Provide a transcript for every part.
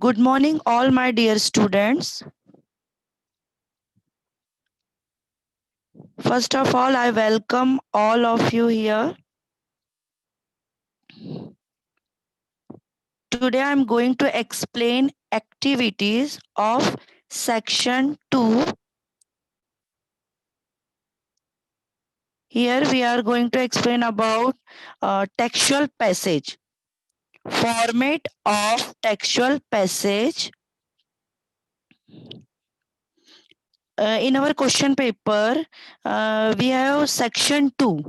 Good morning, all my dear students. First of all, I welcome all of you here. Today, I'm going to explain activities of section 2. Here, we are going to explain about textual passage, format of textual passage. In our question paper, we have section 2.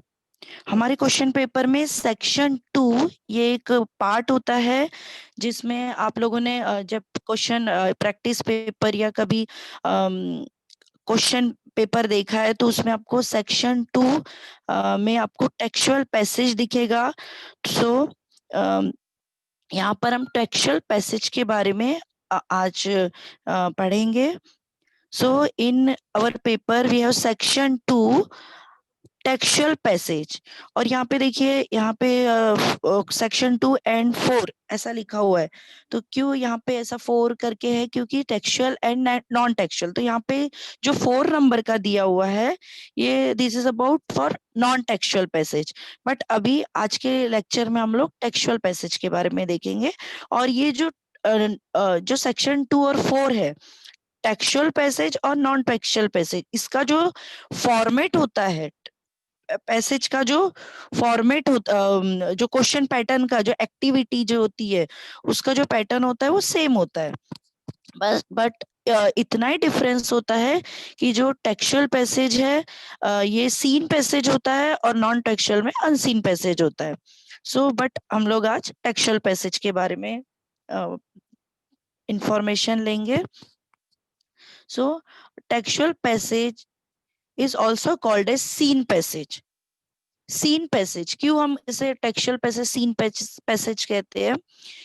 हमारे question paper में section 2 ये एक part होता है जिसमें आप लोगों ने जब क्वेश्चन प्रैक्टिस पेपर या कभी क्वेश्चन पेपर देखा है तो उसमें आपको सेक्शन 2 में आपको टेक्सचुअल पैसेज दिखेगा। सो यहाँ पर हम टेक्सचुअल पैसेज के बारे में आज पढ़ेंगे। So in our paper we have section 2 textual passage और यहाँ पे देखिए यहाँ पे सेक्शन 2 एंड 4 ऐसा लिखा हुआ है। तो क्यों यहाँ पे ऐसा 4 करके है? क्योंकि टेक्सचुअल एंड नॉन टेक्सचुअल। तो यहाँ पे जो 4 नंबर का दिया हुआ है ये this is about for non textual passage. But अभी आज के लेक्चर में हम लोग टेक्सचुअल पैसेज के बारे में देखेंगे। और ये जो सेक्शन 2 और 4 है टेक्सचुअल पैसेज और नॉन टेक्सचुअल पैसेज, इसका जो फॉर्मेट होता है पैसेज का जो फॉर्मेट होता जो क्वेश्चन पैटर्न का जो एक्टिविटी जो होती है उसका जो पैटर्न होता है वो सेम होता है। बट इतना ही डिफरेंस होता है कि जो टेक्सचुअल पैसेज है ये सीन पैसेज होता है और नॉन टेक्सचुअल में अनसीन पैसेज होता है। सो बट हम लोग आज टेक्सचुअल पैसेज के बारे में इंफॉर्मेशन लेंगे। So textual passage is also called as seen passage. Seen passage क्यों हम इसे टेक्सचुअल पैसेज सीन पैसेज कहते हैं?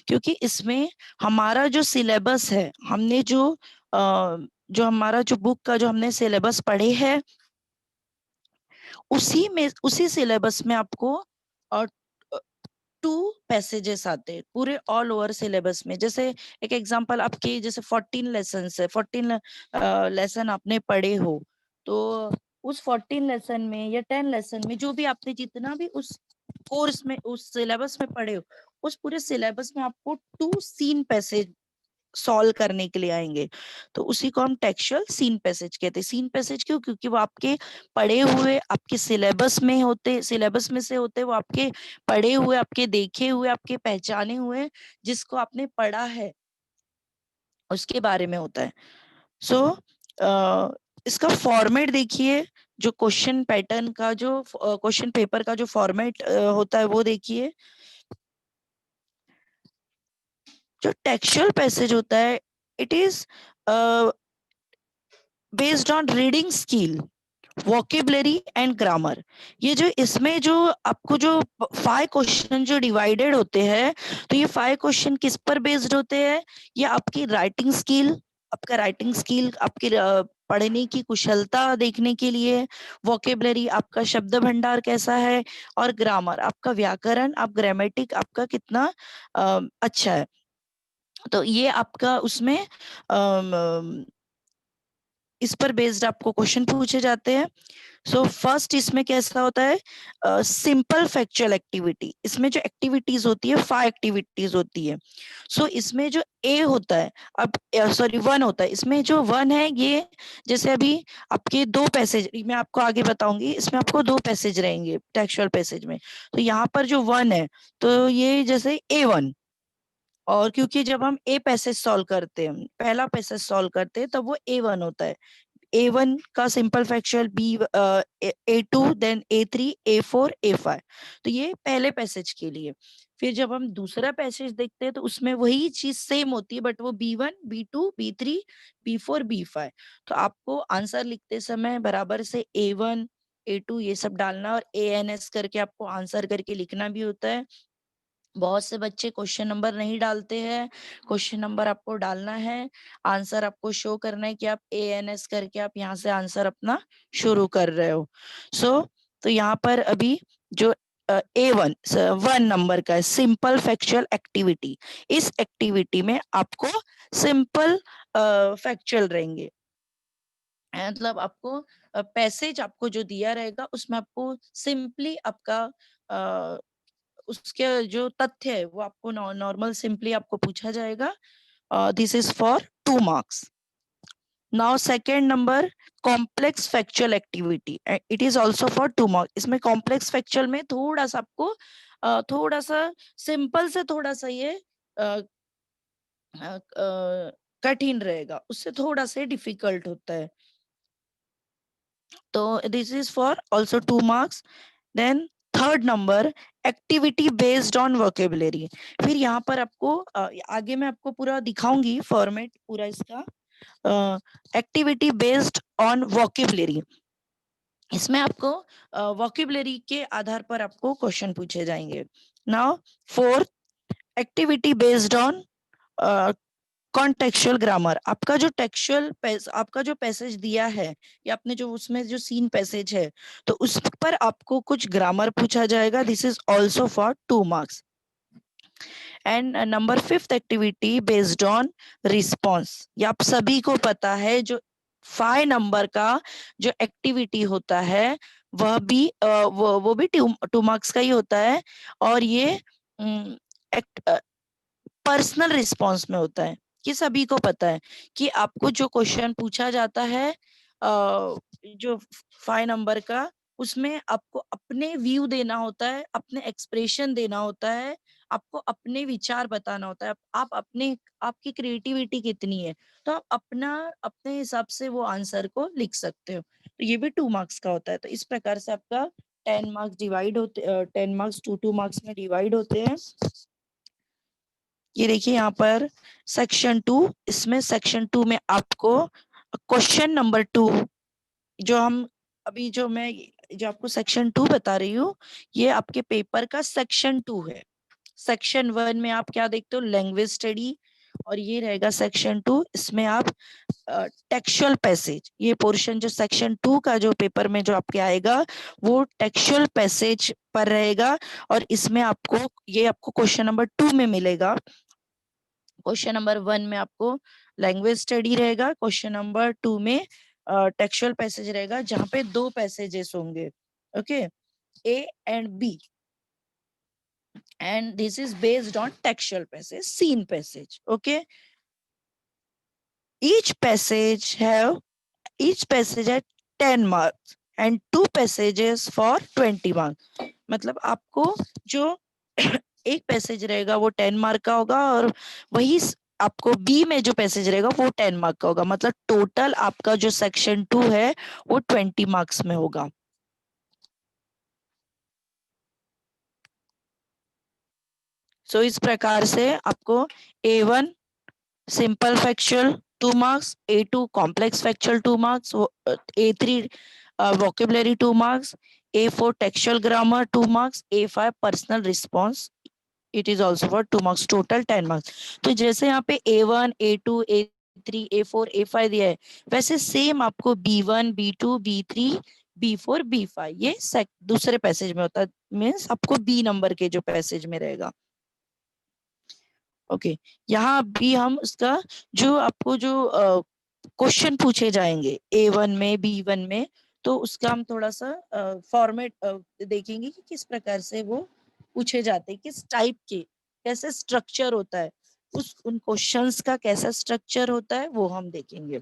क्योंकि इसमें हमारा जो सिलेबस है, हमने जो हमारा जो बुक का जो हमने सिलेबस पढ़े हैं उसी सिलेबस में आपको और 2 पैसेजेस आते हैं पूरे ऑल ओवर सिलेबस में। जैसे एक एग्जांपल आपके जैसे 14 लेसन है, 14 लेसन आपने पढ़े हो तो उस 14 लेसन में या 10 लेसन में जो भी आपने जितना भी उस कोर्स में उस सिलेबस में पढ़े हो उस पूरे सिलेबस में आपको 2 सीन पैसेज सॉल्व करने के लिए आएंगे। तो उसी को हम टेक्सचुअल सीन पैसेज कहते हैं। सीन पैसेज क्यों? क्योंकि वो आपके पढ़े हुए आपके सिलेबस में होते, सिलेबस में से होते, वो आपके पढ़े हुए, आपके देखे हुए, आपके पहचाने हुए, जिसको आपने पढ़ा है उसके बारे में होता है। सो इसका फॉर्मेट देखिए, जो क्वेश्चन पैटर्न का जो क्वेश्चन पेपर का जो फॉर्मेट होता है वो देखिए। जो टेक्सचुअल पैसेज होता है it is based on reading skill, vocabulary and grammar. ये जो इसमें जो आपको जो 5 क्वेश्चन जो डिवाइडेड होते हैं तो ये 5 क्वेश्चन किस पर बेस्ड होते हैं? ये आपकी राइटिंग स्किल, आपका राइटिंग स्किल, आपकी पढ़ने की कुशलता देखने के लिए, वोकेबलरी आपका शब्द भंडार कैसा है, और ग्रामर आपका व्याकरण, आप ग्रामेटिक आपका कितना अच्छा है। तो ये आपका उसमें इस पर बेस्ड आपको क्वेश्चन पूछे जाते हैं। सो फर्स्ट इसमें कैसा होता है? Simple factual activity. इसमें जो एक्टिविटीज होती है 5 एक्टिविटीज होती है। सो इसमें जो ए होता है, अब सॉरी 1 होता है, इसमें जो 1 है ये जैसे अभी आपके 2 पैसेज मैं आपको आगे बताऊंगी, इसमें आपको 2 पैसेज रहेंगे टेक्सचुअल पैसेज में। तो यहाँ पर जो 1 है तो ये जैसे A1, और क्योंकि जब हम ए पैसेज सॉल्व करते हैं, पहला पैसेज सॉल्व करते हैं तब वो A1 होता है। A1 का simple factual B A2, then A3, A4, A5। तो ये पहले पैसेज के लिए। फिर जब हम दूसरा पैसेज देखते हैं तो उसमें वही चीज सेम होती है बट वो B1, B2, B3, B4, B5। तो आपको आंसर लिखते समय बराबर से A1, A2 ये सब डालना और ANS करके आपको आंसर करके लिखना भी होता है। बहुत से बच्चे क्वेश्चन नंबर नहीं डालते हैं, क्वेश्चन नंबर आपको डालना है, आंसर आपको शो करना है कि आप ANS करके आप यहाँ से आंसर अपना शुरू कर रहे हो। सो तो यहाँ पर अभी जो A1 1 नंबर का है सिंपल फैक्चुअल एक्टिविटी। इस एक्टिविटी में आपको सिंपल फैक्चुअल रहेंगे, मतलब आपको पैसेज आपको जो दिया रहेगा उसमें आपको सिंपली आपका उसके जो तथ्य है वो आपको नॉर्मल सिंपली आपको पूछा जाएगा। This is for 2 marks। Now second number complex factual activity, it is also for 2 marks। इसमें कॉम्प्लेक्स फैक्चुअल में थोड़ा सा आपको थोड़ा सा सिंपल से थोड़ा सा ये कठिन रहेगा, उससे थोड़ा सा डिफिकल्ट होता है। तो this is for also 2 marks। Then third number activity based on vocabulary. फिर यहाँ पर आपको आगे मैं आपको पूरा दिखाऊंगी फॉर्मेट पूरा इसका। एक्टिविटी बेस्ड ऑन वोकेबुलरी, इसमें आपको वोकेबुलरी के आधार पर आपको क्वेश्चन पूछे जाएंगे। Now fourth activity based on contextual grammar. आपका जो टेक्सुअल आपका जो पैसेज दिया है या आपने जो उसमें जो सीन पैसेज है तो उस पर आपको कुछ ग्रामर पूछा जाएगा। This is also for 2 marks। And number fifth activity based on response. ये आप सभी को पता है जो 5 नंबर का जो एक्टिविटी होता है वह भी वो भी 2 marks का ही होता है, और ये पर्सनल रिस्पॉन्स में होता है। ये सभी को पता है कि आपको जो क्वेश्चन पूछा जाता है जो 5 नंबर का, उसमें आपको अपने व्यू देना होता है, अपने एक्सप्रेशन देना होता है, आपको अपने विचार बताना होता है। आप अपने आपकी क्रिएटिविटी कितनी है तो आप अपना अपने हिसाब से वो आंसर को लिख सकते हो। तो ये भी 2 marks का होता है। तो इस प्रकार से आपका 10 marks डिवाइड होते 10 marks 2 marks में डिवाइड होते हैं। ये देखिए यहाँ पर सेक्शन 2, इसमें सेक्शन 2 में आपको क्वेश्चन नंबर 2 जो हम अभी जो आपको सेक्शन 2 बता रही हूँ, ये आपके पेपर का सेक्शन 2 है। सेक्शन 1 में आप क्या देखते हो, लैंग्वेज स्टडी, और ये रहेगा सेक्शन 2, इसमें आप टेक्सुअल पैसेज, ये पोर्शन जो सेक्शन 2 का जो पेपर में जो आपके आएगा वो टेक्सुअल पैसेज पर रहेगा। और इसमें आपको क्वेश्चन नंबर 2 में मिलेगा। क्वेश्चन नंबर 1 में आपको लैंग्वेज स्टडी रहेगा, क्वेश्चन नंबर 2 में टेक्सुअल पैसेज रहेगा जहां पे 2 पैसेजेस होंगे। Okay, A and B, and this is based on textual passage, seen passage. Okay, each passage have each passage है 10 marks and 2 passages for 20 marks। मतलब आपको जो एक पैसेज रहेगा वो 10 mark का होगा, और वही आपको बी में जो पैसेज रहेगा वो 10 mark का होगा। मतलब टोटल आपका जो सेक्शन 2 है वो 20 marks में होगा। सो इस प्रकार से आपको A1 simple factual 2 marks, A2 complex factual 2 marks, A3 vocabulary 2 marks, A4 textual grammar 2 marks, A5 personal response, it is also for 2 marks, total 10 marks। तो जैसे यहाँ पे A1 A2 A3 A4 A5 दिया है, वैसे सेम आपको B1 B2 B3 B4 B5 ये दूसरे पैसेज में होता है, मीन्स आपको B नंबर के जो पैसेज में रहेगा। ओके, यहाँ भी हम उसका जो आपको जो क्वेश्चन पूछे जाएंगे A1 में B1 में, तो उसका हम थोड़ा सा फॉर्मेट देखेंगे कि किस प्रकार से वो पूछे जाते हैं, किस टाइप के, कैसे स्ट्रक्चर होता है, उन क्वेश्चंस का कैसा स्ट्रक्चर होता है वो हम देखेंगे।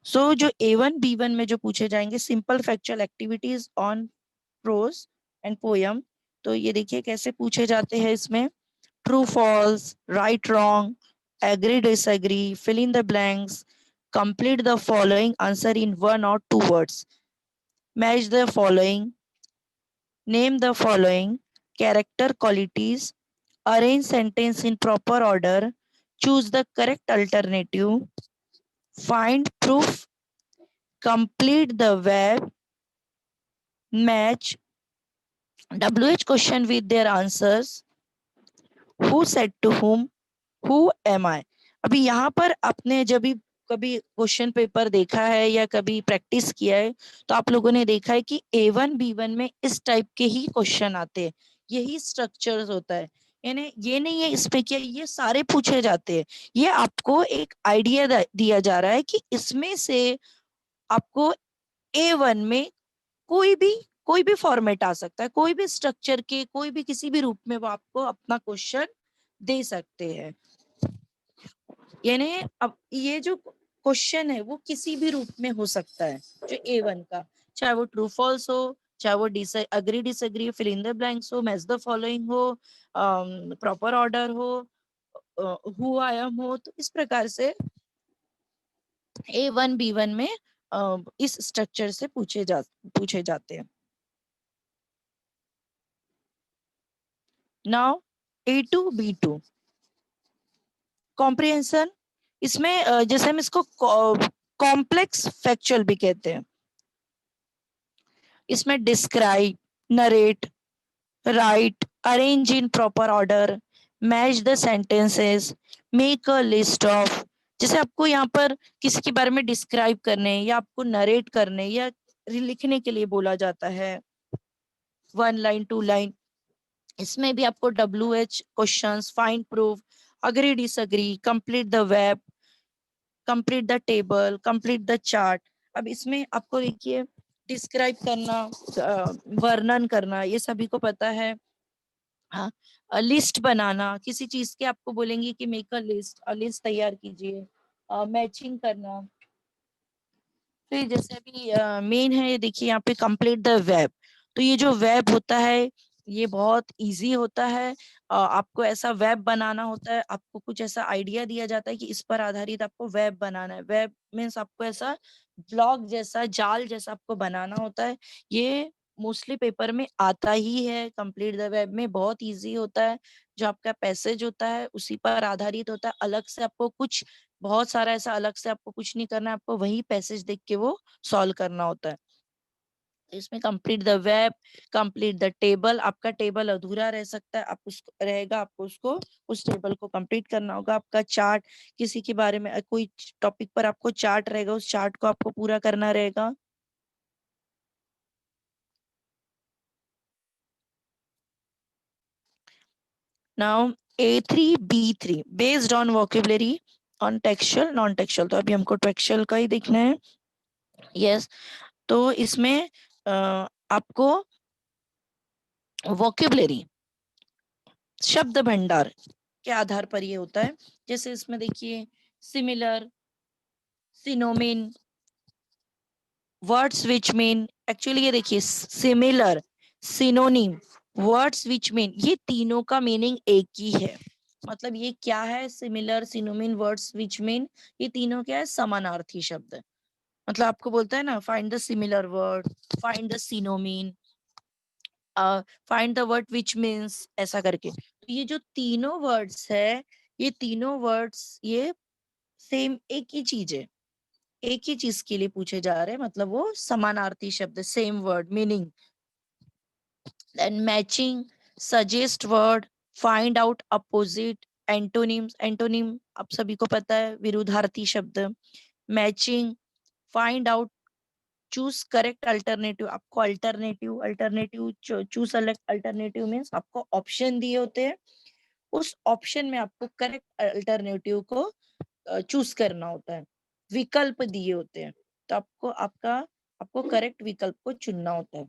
सो जो A1 B1 में जो पूछे जाएंगे simple factual activities on prose and poem, तो ये देखिए कैसे पूछे जाते हैं इसमें। True, false, right, wrong, agree, disagree, fill in the blanks, complete the following answer in 1 or 2 words, match the following, name the following character qualities, arrange sentence in proper order, choose the correct alternative, find proof, complete the verb, match WH question with their answers, who said to whom, who am I. अभी यहाँ पर आपने जब भी कभी question paper देखा है या कभी प्रैक्टिस किया है तो आप लोगों ने देखा है कि A1 B1 में इस टाइप के ही क्वेश्चन आते हैं, यही स्ट्रक्चर्स होता है। यानी ये नहीं है इस पे कि ये सारे पूछे जाते हैं, ये आपको एक आइडिया दिया जा रहा है कि इसमें से आपको A1 में कोई भी फॉर्मेट आ सकता है, कोई भी स्ट्रक्चर के कोई भी किसी भी रूप में वो आपको अपना क्वेश्चन दे सकते हैं। यानी अब ये जो क्वेश्चन है वो किसी भी रूप में हो सकता है जो A1 का, चाहे वो ट्रू फॉल्स हो, चाहे वो agree disagree, fill in the blanks हो, मैच द फॉलोइंग हो, प्रॉपर ऑर्डर हो, हु आई एम हो, तो इस प्रकार से A1 B1 में इस स्ट्रक्चर से पूछे जाते हैं। नाउ A2 B2 कॉम्प्रिहेंशन, इसमें जैसे हम इसको कॉम्प्लेक्स फैक्चुअल भी कहते हैं। इसमें describe, narrate, right, arrange in proper order, match the sentences, make a list of, जैसे आपको यहाँ पर किसी के बारे में डिस्क्राइब करने या आपको नरेट करने या लिखने के लिए बोला जाता है 1 लाइन 2 लाइन, इसमें भी आपको WH questions, find proof, agree disagree, complete the web, complete the table, complete the chart. अब इसमें आपको देखिए डिस्क्राइब करना, वर्णन करना, ये सभी को पता है। हाँ, लिस्ट बनाना, किसी चीज के आपको बोलेंगे कि मेक अ लिस्ट तैयार कीजिए, मैचिंग करना। फिर जैसे अभी मेन है, ये देखिए यहाँ पे कंप्लीट द वेब, तो ये जो वेब होता है ये बहुत इजी होता है। आपको ऐसा वेब बनाना होता है, आपको कुछ ऐसा आइडिया दिया जाता है कि इस पर आधारित आपको वेब बनाना है। वेब मीन्स आपको ऐसा ब्लॉग जैसा, जाल जैसा आपको बनाना होता है। ये मोस्टली पेपर में आता ही है। कंप्लीट द वेब में बहुत इजी होता है, जो आपका पैसेज होता है उसी पर आधारित होता है। अलग से आपको कुछ, बहुत सारा ऐसा अलग से आपको कुछ नहीं करना है, आपको वही पैसेज देख के वो सॉल्व करना होता है। इसमें complete the web, complete the table, आपका टेबल अधूरा रह सकता है, आप उसको रहेगा, आपको उसको, उस टेबल को कंप्लीट करना होगा। आपका चार्ट, किसी के बारे में कोई टॉपिक पर आपको चार्ट रहेगा, उस चार्ट को आपको पूरा करना रहेगा। Now A3 B3 based on vocabulary, on textual non textual, तो अभी हमको टेक्सचुअल का ही देखना है। यस, तो इसमें आपको वोकेबलरी, शब्द भंडार के आधार पर ये होता है। जैसे इसमें देखिए similar, synonym, words which mean, actually ये देखिए similar, synonym, words which mean, ये तीनों का मीनिंग एक ही है। मतलब ये क्या है, similar, synonym, words which mean, ये तीनों क्या है, समानार्थी शब्द। मतलब आपको बोलता है ना, find the similar word, find the synonym, find the word which means, ऐसा करके। तो ये जो तीनों वर्ड्स है, ये तीनों वर्ड्स ये सेम एक ही चीज है, एक ही चीज के लिए पूछे जा रहे हैं, मतलब वो समानार्थी शब्द, same word meaning. Then matching, suggest word, find out opposite, antonyms, antonym आप सभी को पता है, विरुद्धार्थी शब्द। Matching, find out, choose correct alternative, आपको alternative, choose select alternative means आपको ऑप्शन दिए होते हैं, उस ऑप्शन में आपको करेक्ट अल्टरनेटिव को चूज करना होता है। विकल्प दिए होते हैं, तो आपको करेक्ट विकल्प को चुनना होता है।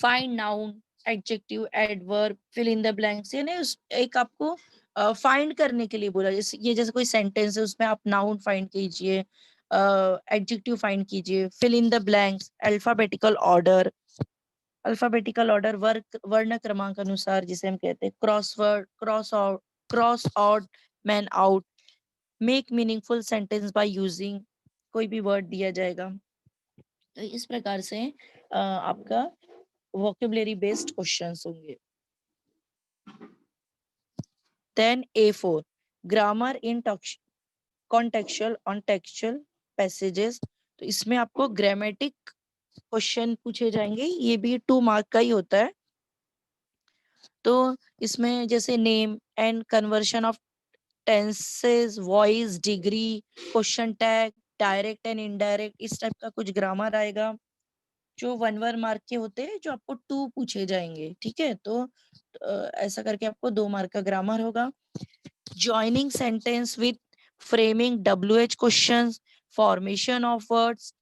Find noun, adjective, adverb, fill in the blanks, यानी उस एक आपको फाइंड करने के लिए बोला। जैसे कोई सेंटेंस है उसमें आप नाउन फाइंड कीजिए, एडजेक्टिव फाइंड कीजिए, fill in the blanks, alphabetical order, वर्ण क्रमांक अनुसार, जिसे हम कहते हैं crossword, cross out, man out, make meaningful sentence by using, कोई भी वर्ड दिया जाएगा। तो इस प्रकार से आपका वोकेबलरी बेस्ड क्वेश्चंस होंगे। Then A4 grammar in contextual on textual passages, तो इसमें आपको ग्रामेटिक क्वेश्चन पूछे जाएंगे, ये भी 2 मार्क का ही होता है। तो इसमें जैसे name and conversion of tenses, voice, degree, question tag, direct and indirect, इस टाइप का कुछ ग्रामर आएगा जो 1 मार्क के होते हैं, जो आपको 2 पूछे जाएंगे। ठीक है, तो ऐसा करके आपको 2 मार्क का ग्रामर होगा। Joining sentence with framing WH questions, formation of words,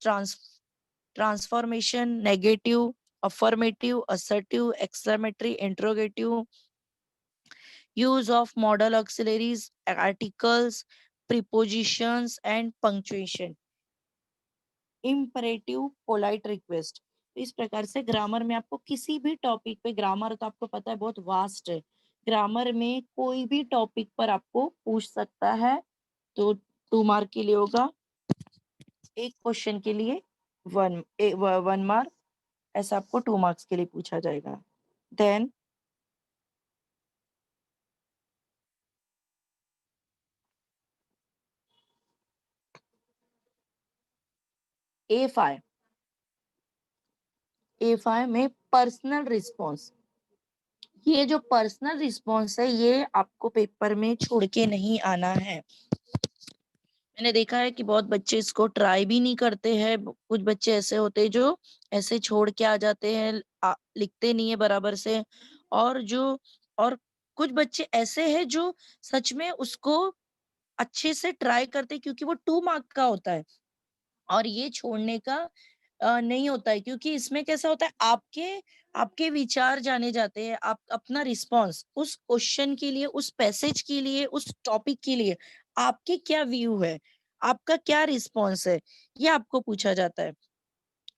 transformation, negative, affirmative, assertive, exclamatory, interrogative, use of modal auxiliaries, articles, prepositions and punctuation, imperative, polite request। तो इस प्रकार से ग्रामर में आपको किसी भी टॉपिक पे, ग्रामर तो आपको पता है बहुत वास्ट है, ग्रामर में कोई भी टॉपिक पर आपको पूछ सकता है। तो 2 मार्क के लिए होगा, एक क्वेश्चन के लिए 1 मार्क, ऐसा आपको 2 मार्क्स के लिए पूछा जाएगा। देन A5 में पर्सनल रिस्पॉन्स। ये जो पर्सनल रिस्पॉन्स है, ये आपको पेपर में छोड़ के नहीं आना है। मैंने देखा है कि बहुत बच्चे इसको ट्राई भी नहीं करते हैं। कुछ बच्चे ऐसे होते हैं जो ऐसे छोड़ के आ जाते हैं, लिखते नहीं है बराबर से। और कुछ बच्चे ऐसे हैं जो सच में उसको अच्छे से ट्राई करते हैं, क्योंकि वो 2 मार्क का होता है और ये छोड़ने का नहीं होता है, क्योंकि इसमें कैसा होता है, आपके आपके विचार जाने जाते हैं, आप अपना रिस्पॉन्स उस क्वेश्चन के लिए, उस पैसेज के लिए, उस टॉपिक के लिए आपके क्या व्यू है, आपका क्या रिस्पॉन्स है, ये आपको पूछा जाता है।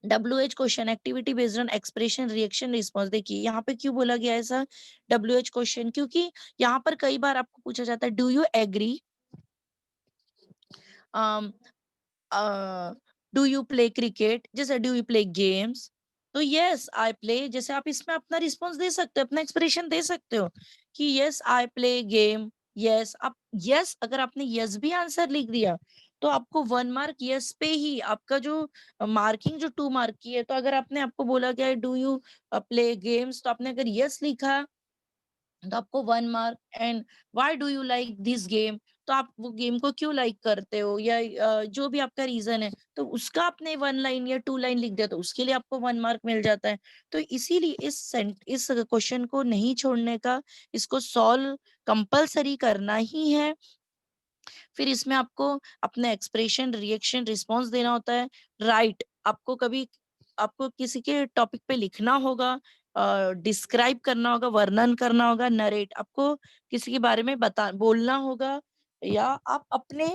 WH question, activity based on expression, reaction, response. देखिए यहाँ पे क्यों बोला गया ऐसा WH क्वेश्चन, क्योंकि यहाँ पर कई बार आपको पूछा जाता है, do you agree, do you play cricket, जैसे डू यू प्ले गेम्स, तो यस आई प्ले, जैसे आप इसमें अपना रिस्पॉन्स दे सकते हो, अपना एक्सप्रेशन दे सकते हो कि yes I play game. Yes, आप यस, अगर आपने यस भी आंसर लिख दिया तो आपको 1 मार्क यस पे ही, आपका जो मार्किंग जो 2 मार्क की है। तो अगर आपने, आपको बोला गया है डू यू प्ले गेम्स, तो आपने अगर यस लिखा तो आपको 1 mark. And why do you like this game, तो आप वो गेम को क्यों लाइक करते हो, या जो भी आपका रीजन है, तो उसका आपने 1 लाइन या 2 लाइन लिख दिया तो उसके लिए आपको 1 मार्क मिल जाता है। तो इसीलिए इस क्वेश्चन को नहीं छोड़ने का, इसको सॉल्व कंपलसरी करना ही है। फिर इसमें आपको अपना एक्सप्रेशन, रिएक्शन, रिस्पॉन्स देना होता है। राइट, आपको कभी, आपको किसी के टॉपिक पे लिखना होगा, डिस्क्राइब करना होगा, वर्णन करना होगा, नरेट, आपको किसी के बारे में बोलना होगा, या आप अपने,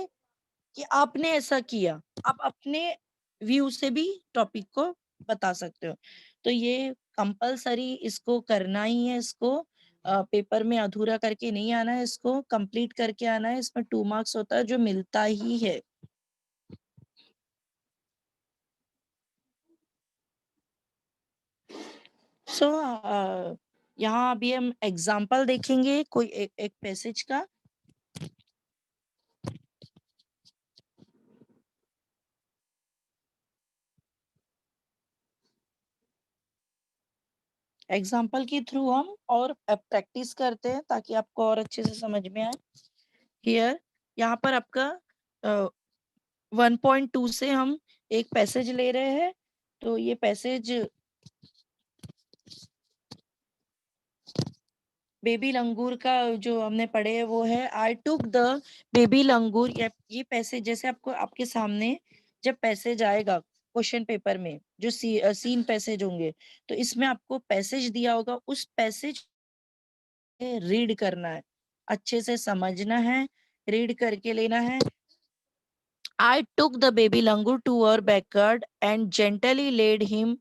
कि आपने ऐसा किया, आप अपने व्यू से भी टॉपिक को बता सकते हो। तो ये कंपलसरी इसको करना ही है, इसको पेपर में अधूरा करके नहीं आना है, इसको कंप्लीट करके आना है। इसमें 2 मार्क्स होता है जो मिलता ही है। सो यहाँ अभी हम एग्जाम्पल देखेंगे कोई एक पैसेज का। एग्जाम्पल के थ्रू हम और प्रैक्टिस करते हैं ताकि आपको और अच्छे से समझ में आए। हियर, यहाँ पर आपका 1.2 से हम एक पैसेज ले रहे हैं। तो ये पैसेज बेबी लंगूर का जो हमने पढ़े है वो है, आई टुक द बेबी लंगूर। ये पैसेज जैसे आपको आपके सामने जब पैसेज आएगा क्वेश्चन पेपर में, जो सीन पैसेज होंगे, तो इसमें आपको पैसेज दिया होगा, उस पैसेज रीड करना है, अच्छे से समझना है, रीड करके लेना है। I took the baby langur to our backyard and gently laid him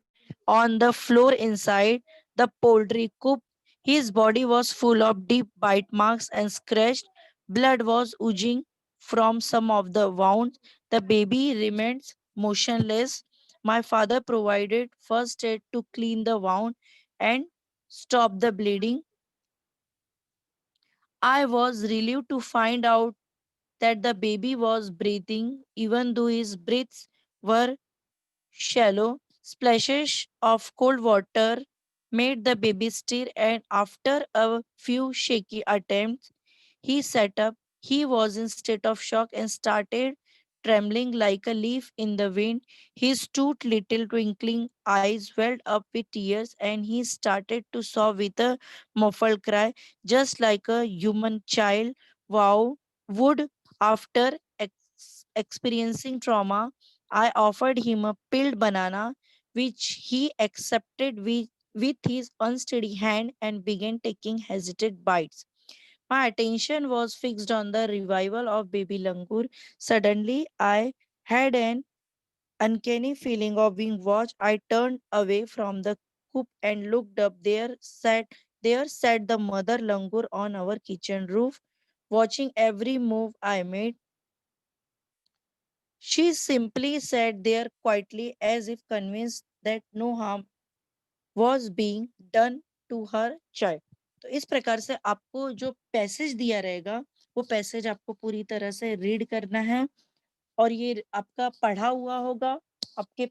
on the floor inside the poultry coop. His body was full of deep bite marks and scratched. Blood was oozing from some of the wounds. The baby remained motionless. My father provided first aid to clean the wound and stop the bleeding. I was relieved to find out that the baby was breathing, even though his breaths were shallow. Splashes of cold water made the baby stir, and after a few shaky attempts, he sat up. He was in state of shock and started trembling like a leaf in the wind. His two little twinkling eyes welled up with tears, and he started to sob with a muffled cry, just like a human child wow would after experiencing trauma. I offered him a peeled banana, which he accepted with his unsteady hand and began taking hesitant bites. My attention was fixed on the revival of baby langur. Suddenly, I had an uncanny feeling of being watched. I turned away from the coop and looked up. There sat the mother langur on our kitchen roof, watching every move I made. She simply sat there quietly, as if convinced that no harm was being done to her child. तो इस प्रकार से आपको जो passage दिया रहेगा, वो passage आपको पूरी तरह से रीड करना है, और ये आपका पढ़ा हुआ होगा, आपके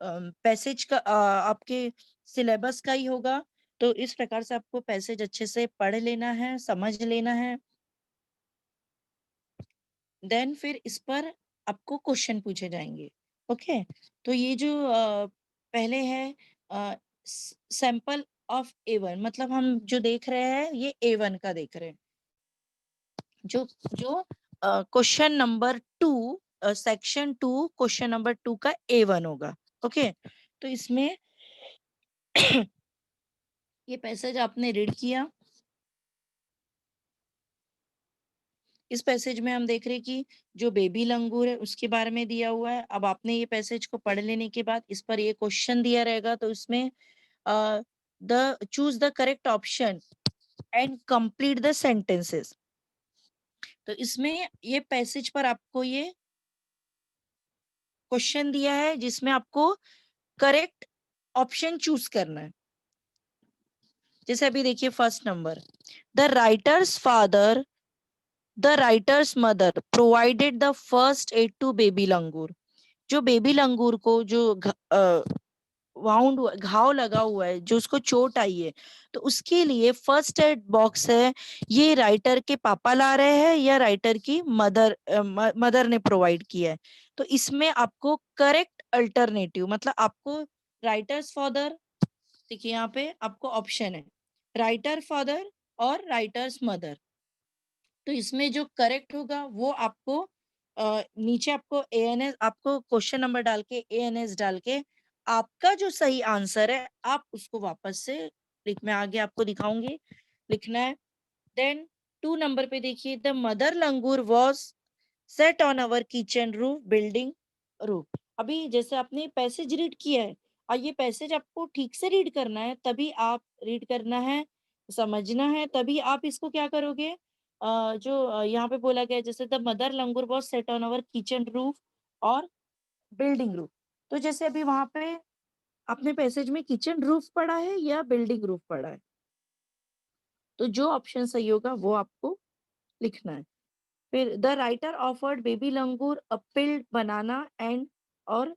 पैसेज का आपके सिलेबस का ही होगा। तो इस प्रकार से आपको पैसेज अच्छे से पढ़ लेना है, समझ लेना है। देन फिर इस पर आपको क्वेश्चन पूछे जाएंगे। ओके, तो ये जो पहले है सैंपल ऑफ A1, मतलब हम जो देख रहे हैं ये A1 का देख रहे हैं। जो जो question number 2, section 2 question number 2 का A1 होगा। ओके, तो इसमें ये पैसेज आपने रीड किया। इस पैसेज में हम देख रहे हैं कि जो बेबी लंगूर है उसके बारे में दिया हुआ है। अब आपने ये पैसेज को पढ़ लेने के बाद इस पर ये क्वेश्चन दिया रहेगा, तो इसमें the choose the correct option and complete the sentences. तो इसमें ये पैसेज पर आपको ये क्वेश्चन दिया है जिसमें आपको करेक्ट ऑप्शन चूज करना है। जैसे अभी देखिए first number, the writer's father the writer's mother provided the first aid to baby langur. जो बेबी लंगूर को जो वाउंड घाव लगा हुआ है, जो उसको चोट आई है, तो उसके लिए फर्स्ट एड बॉक्स है, ये राइटर के पापा ला रहे हैं या राइटर की मदर ने प्रोवाइड किया है। तो इसमें आपको करेक्ट अल्टरनेटिव, मतलब आपको राइटर्स फादर, देखिए यहाँ पे आपको ऑप्शन है राइटर फादर और राइटर्स मदर। तो इसमें जो करेक्ट होगा वो आपको नीचे आपको ANS, आपको क्वेश्चन नंबर डाल के ANS डाल के आपका जो सही आंसर है आप उसको वापस से मैं आगे आपको दिखाऊंगी, लिखना है। देन 2 नंबर पे देखिए, the mother langur was set on our kitchen roof building roof. अभी जैसे आपने पैसेज रीड किया है, और ये पैसेज आपको ठीक से रीड करना है, तभी आप रीड करना है, समझना है, तभी आप इसको क्या करोगे। जो यहाँ पे बोला गया है, जैसे the mother langur was set on our kitchen roof और बिल्डिंग रूफ। तो जैसे अभी वहां पे आपने पैसेज में किचन रूफ पढ़ा है या बिल्डिंग रूफ पढ़ा है, तो जो ऑप्शन सही होगा वो आपको लिखना है। फिर the writer offered baby langur a peeled banana and और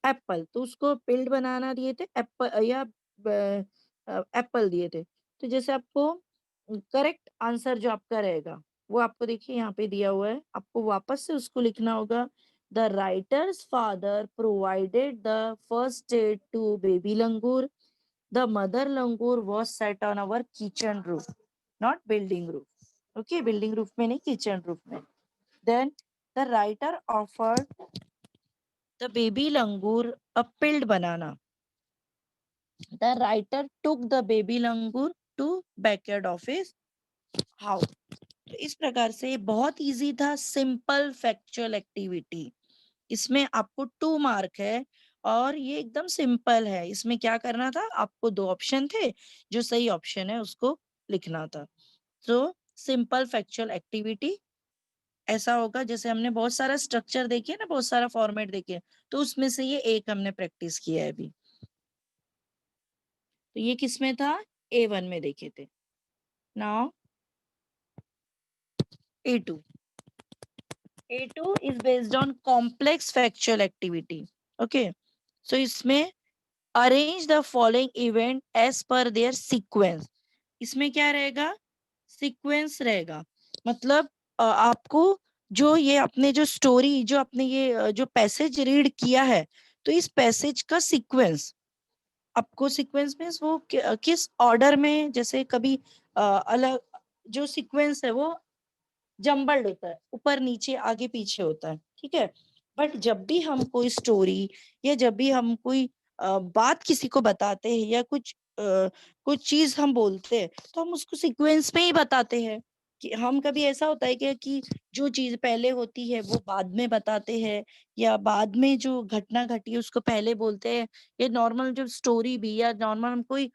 एप्पल, तो उसको पिल्ड बनाना दिए थे, एप्पल या एप्पल दिए थे। तो जैसे आपको करेक्ट आंसर जो आपका रहेगा वो आपको देखिए यहाँ पे दिया हुआ है, आपको वापस से उसको लिखना होगा। The writer's father provided the first aid to baby langur, the mother langur was set on our kitchen roof, not building roof. Okay, building roof में नहीं, किचन रूफ में। Then the writer offered the baby langur a peeled banana, the writer took the baby langur to backyard of his house. तो इस प्रकार से बहुत easy था, simple factual activity. इसमें आपको 2 मार्क है और ये एकदम सिंपल है। इसमें क्या करना था, आपको 2 ऑप्शन थे, जो सही ऑप्शन है उसको लिखना था। तो सिंपल फैक्चुअल एक्टिविटी ऐसा होगा, जैसे हमने बहुत सारा स्ट्रक्चर देखे ना, बहुत सारा फॉर्मेट देखे, तो उसमें से ये एक हमने प्रैक्टिस किया है अभी। तो ये किस में था, A1 में देखे थे। Now A2 is based on complex factual activity. Okay, so इसमें arrange the following event as per their sequence। इसमें क्या रहेगा, सीक्वेंस रहेगा। मतलब आपको जो ये अपने जो स्टोरी जो अपने ये जो पैसेज रीड किया है, तो इस पैसेज का सीक्वेंस आपको, सीक्वेंस मीन्स वो किस ऑर्डर में, जैसे कभी अलग जो सीक्वेंस है वो जम्बल्ड होता है, ऊपर नीचे आगे पीछे होता है, ठीक है। बट जब भी हम कोई स्टोरी या जब भी हम कोई बात किसी को बताते हैं या कुछ चीज हम बोलते हैं, तो हम उसको सीक्वेंस में ही बताते हैं। कि हम कभी ऐसा होता है कि जो चीज पहले होती है वो बाद में बताते हैं, या बाद में जो घटना घटी है उसको पहले बोलते हैं। ये नॉर्मल जो स्टोरी भी या नॉर्मल हम कोई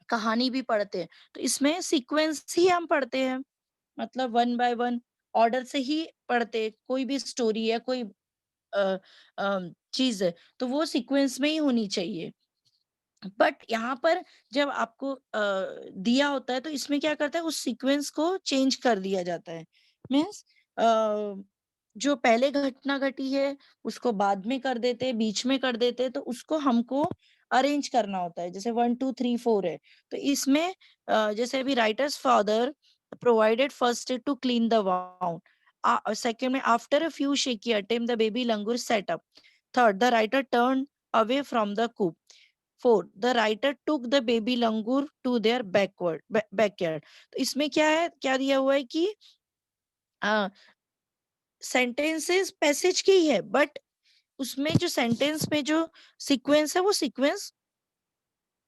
कहानी भी पढ़ते हैं, तो इसमें सीक्वेंस ही हम पढ़ते हैं। मतलब वन बाय वन ऑर्डर से ही पढ़ते, कोई भी स्टोरी है, कोई चीज है, तो वो सीक्वेंस में ही होनी चाहिए। बट यहाँ पर जब आपको दिया होता है, तो इसमें क्या करता है, उस सीक्वेंस को चेंज कर दिया जाता है। मीन्स जो पहले घटना घटी है उसको बाद में कर देते, बीच में कर देते, तो उसको हमको अरेंज करना होता है। जैसे 1 2 3 4 है, तो इसमें जैसे अभी writer's father provided first aid to clean the wound, second में after a few shaky attempt the baby langur set up, third the writer turn away from the coop, fourth the writer took the baby langur to their backyard. तो इसमें क्या है, क्या दिया हुआ है कि सेंटेंसेस पैसेज की ही है, बट उसमें जो सेंटेंस में जो सीक्वेंस है वो सीक्वेंस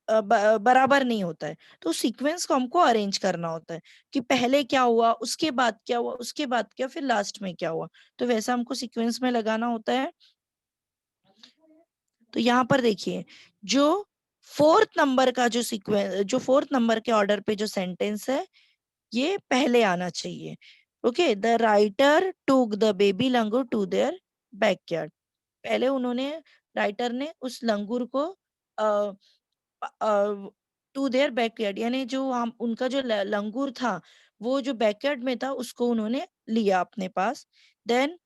बराबर नहीं होता है। तो सीक्वेंस को हमको अरेंज करना होता है कि पहले क्या हुआ, उसके बाद क्या हुआ, उसके बाद क्या, फिर लास्ट में क्या हुआ, तो वैसा हमको सीक्वेंस में लगाना होता है। तो यहाँ पर देखिए, जो फोर्थ नंबर का जो सीक्वेंस, जो फोर्थ नंबर के ऑर्डर पे जो सेंटेंस है, ये पहले आना चाहिए। Okay, the writer took the baby langur to their backyard. पहले उन्होंने, राइटर ने उस लंगूर को टू देयर बैकयार्ड, यानी जो हम उनका जो लंगूर था वो जो बैकयार्ड में था उसको उन्होंने लिया अपने पास। देन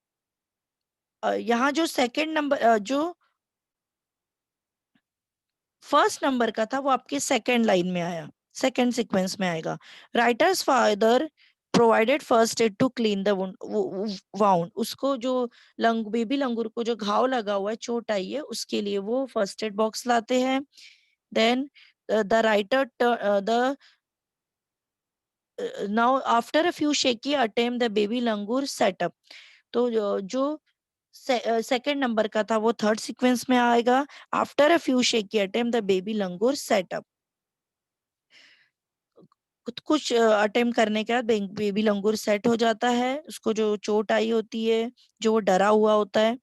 यहाँ जो सेकंड नंबर, जो फर्स्ट नंबर का था वो आपके सेकंड लाइन में आया, सेकंड सीक्वेंस में आएगा। Writer's father provided first aid to clean the wound, उसको जो बेबी लंगूर को जो घाव लगा हुआ है, चोट आई है, उसके लिए वो फर्स्ट एड बॉक्स लाते हैं। Then the writer the now after a few shaky attempt the baby langur setup, तो जो सेकंड नंबर का था वो थर्ड सीक्वेंस में आएगा। After a few shaky attempt the baby langur setup, कुछ अटेम्प्ट करने के बाद बेबी लंगूर सेट हो जाता है, उसको जो चोट आई होती है, जो वो डरा हुआ होता है।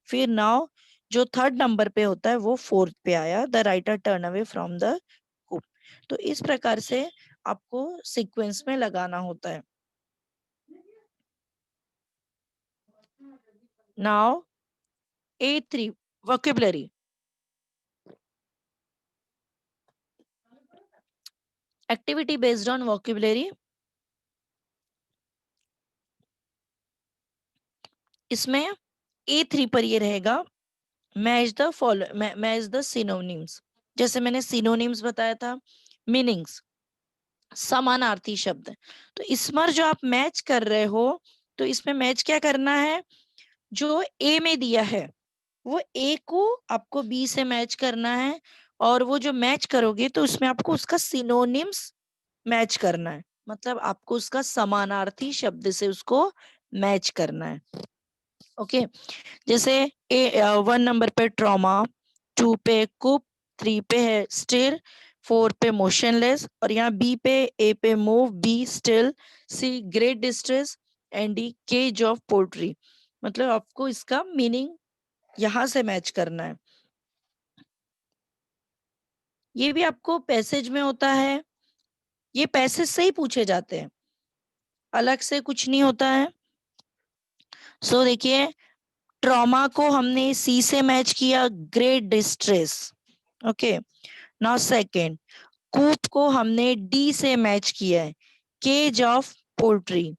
फिर नाउ जो थर्ड नंबर पे होता है वो फोर्थ पे आया, the writer turn away from the coop. तो इस प्रकार से आपको सीक्वेंस में लगाना होता है। Now A3 vocabulary, activity based on vocabulary। इसमें A3 पर ये रहेगा, match the follow, match the synonyms. जैसे मैंने सिनोनिम्स बताया था, मीनिंग्स, समानार्थी शब्द। तो इसमें जो आप मैच कर रहे हो, तो इसमें मैच क्या करना है, जो ए में दिया है वो ए को आपको बी से मैच करना है, और वो जो मैच करोगे तो उसमें आपको उसका सिनोनिम्स मैच करना है, मतलब आपको उसका समानार्थी शब्द से उसको मैच करना है। ओके, जैसे वन नंबर पे ट्रॉमा, टू पे कुप, थ्री पे है स्टिर, फोर पे मोशनलेस, और यहाँ बी पे, ए पे move, B still, C great distress, and D cage of poultry. मतलब आपको इसका मीनिंग यहाँ से मैच करना है। ये भी आपको पैसेज में होता है, ये पैसेज से ही पूछे जाते हैं, अलग से कुछ नहीं होता है। सो देखिए, ट्रॉमा को हमने सी से मैच किया, great distress. Okay, now second, coop को हमने डी से मैच किया है, cage of poultry.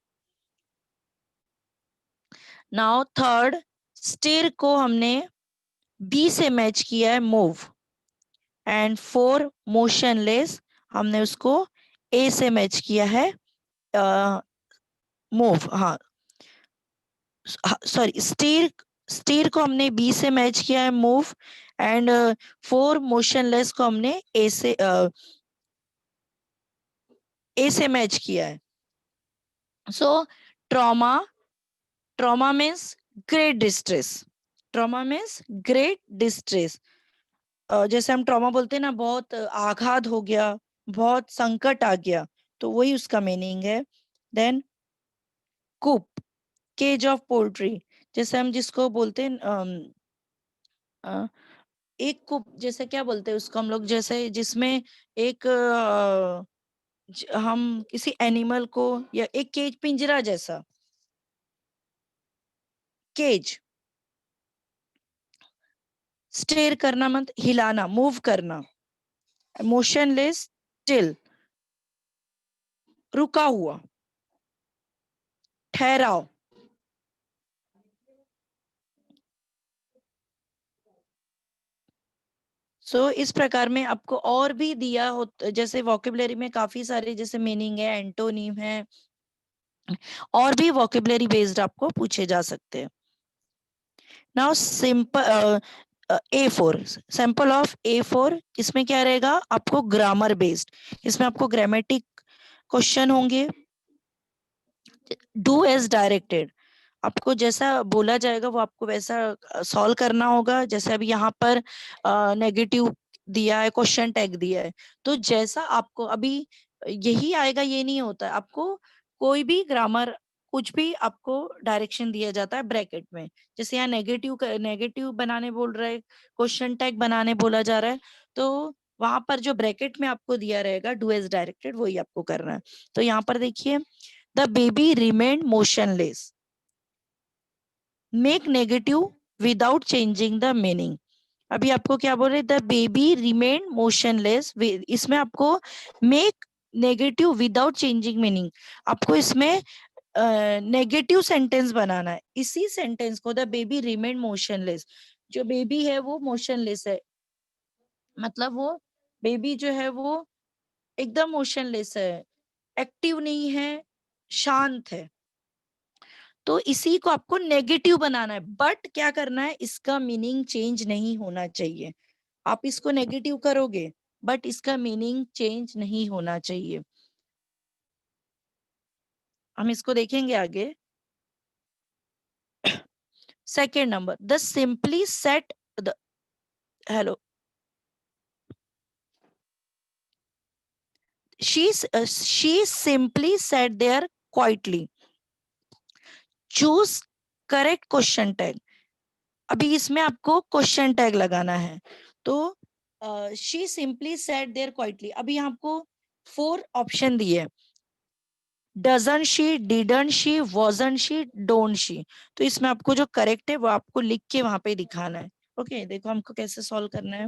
Now third, stir को हमने बी से मैच किया है, मूव। एंड फोर, मोशनलेस, हमने उसको ए से मैच किया है, मूव, हाँ सॉरी, स्टीर, स्टीर को हमने बी से मैच किया है, मूव, एंड फोर मोशनलेस को हमने ए से मैच किया है। So trauma, trauma means great distress, trauma means great distress. जैसे हम ट्रॉमा बोलते हैं ना, बहुत आघात हो गया, बहुत संकट आ गया, तो वही उसका मीनिंग है। Then coop, cage of poultry, जैसे हम जिसको बोलते हैं एक कूप, जैसे क्या बोलते हैं उसको हम लोग, जैसे जिसमें एक हम किसी एनिमल को, या एक केज, पिंजरा जैसा, केज। स्टेयर करना मत, हिलाना, मूव करना। मोशनलेस, स्टिल, रुका हुआ, ठहराव। इस प्रकार में आपको और भी दिया हो, जैसे वोकेबलरी में काफी सारे जैसे मीनिंग है, एंटोनिम है, और भी वोकेबलरी बेस्ड आपको पूछे जा सकते हैं। Now simple A4, sample of A4, इसमें क्या रहेगा आपको, ग्रामर बेस्ड, इसमें आपको ग्रामेटिक क्वेश्चन होंगे। डू एज डायरेक्टेड, आपको जैसा बोला जाएगा वो आपको वैसा सॉल्व करना होगा। जैसे अभी यहाँ पर नेगेटिव दिया है, क्वेश्चन टैग दिया है, तो जैसा आपको अभी यही आएगा ये नहीं होता है। आपको कोई भी ग्रामर, कुछ भी आपको डायरेक्शन दिया जाता है ब्रैकेट में। जैसे यहाँ नेगेटिव, नेगेटिव बनाने बोल रहा है, क्वेश्चन टैग बनाने बोला जा रहा है, तो वहां पर जो ब्रैकेट में आपको दिया रहेगा डू एज डायरेक्टेड, वही आपको करना है। तो यहाँ पर देखिए, the baby remain motionless, make negative without changing the meaning. अभी आपको क्या बोल रहे, द बेबी रिमेन मोशनलेस, इसमें आपको make negative without changing meaning, आपको इसमें नेगेटिव सेंटेंस बनाना है। इसी सेंटेंस को, द बेबी रिमेन मोशनलेस, जो बेबी है वो मोशनलेस है, मतलब वो बेबी जो है वो एकदम मोशनलेस है, एक्टिव नहीं है, शांत है। तो इसी को आपको नेगेटिव बनाना है, बट क्या करना है, इसका मीनिंग चेंज नहीं होना चाहिए। आप इसको नेगेटिव करोगे, बट इसका मीनिंग चेंज नहीं होना चाहिए। हम इसको देखेंगे आगे। Second number, the simply sat the, hello, she simply sat there quietly, choose correct question tag. अभी इसमें आपको क्वेश्चन टैग लगाना है। तो she simply sat there quietly, अभी यहाँ आपको 4 ऑप्शन दिए, doesn't she, didn't she, wasn't she, don't she. तो इसमें आपको जो करेक्ट है वो आपको लिख के वहां पे दिखाना है। ओके, देखो हमको कैसे सॉल्व करना है।